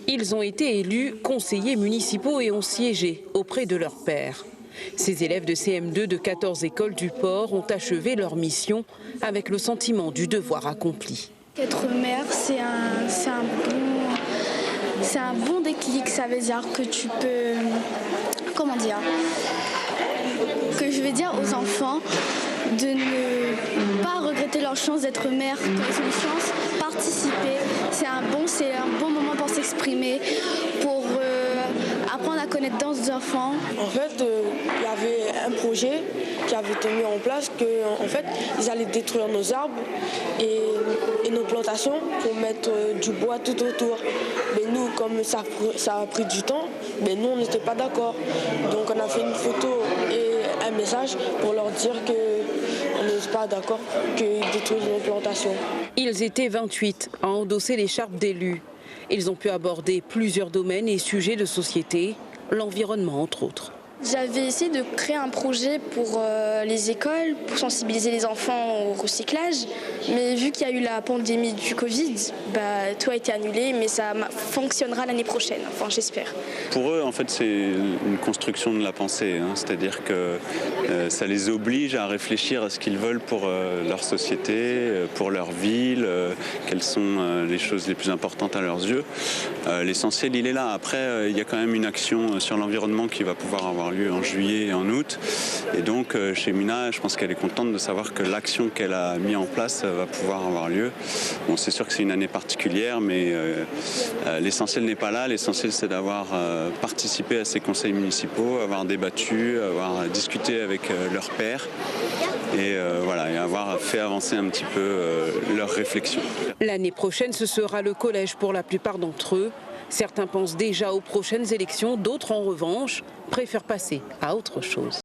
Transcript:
Ils ont été élus conseillers municipaux et ont siégé auprès de leur père. Ces élèves de CM2 de 14 écoles du port ont achevé leur mission avec le sentiment du devoir accompli. Être maire, c'est un bon déclic. Ça veut dire que tu peux, que je vais dire aux enfants de ne pas regretter leur chance d'être maire, quand ils ont une chance, participer. C'est un bon moment pour s'exprimer, pour apprendre à connaître d'autres enfants. En fait, il y avait un projet qui avait été mis en place ils allaient détruire nos arbres et nos plantations pour mettre du bois tout autour. Mais nous, comme ça a pris du temps, mais nous on n'était pas d'accord. Donc on a fait une photo et un message pour leur dire qu'on n'est pas d'accord qu'ils détruisent nos plantations. Ils étaient 28 à endosser l'écharpe d'élus. Ils ont pu aborder plusieurs domaines et sujets de société, l'environnement entre autres. J'avais essayé de créer un projet pour les écoles, pour sensibiliser les enfants au recyclage. Mais vu qu'il y a eu la pandémie du Covid, tout a été annulé, mais ça fonctionnera l'année prochaine, enfin j'espère. Pour eux, en fait, c'est une construction de la pensée, c'est-à-dire que ça les oblige à réfléchir à ce qu'ils veulent pour leur société, pour leur ville, quelles sont les choses les plus importantes à leurs yeux. L'essentiel, il est là. Après, il y a quand même une action sur l'environnement qui va pouvoir avoir lieu en juillet et en août. Et donc, chez Mina, je pense qu'elle est contente de savoir que l'action qu'elle a mis en place va pouvoir avoir lieu. Bon, c'est sûr que c'est une année particulière, mais l'essentiel n'est pas là. L'essentiel, c'est d'avoir participé à ces conseils municipaux, avoir débattu, avoir discuté avec leurs pairs et avoir fait avancer un petit peu leurs réflexions. L'année prochaine, ce sera le collège pour la plupart d'entre eux. Certains pensent déjà aux prochaines élections, d'autres en revanche préfèrent passer à autre chose.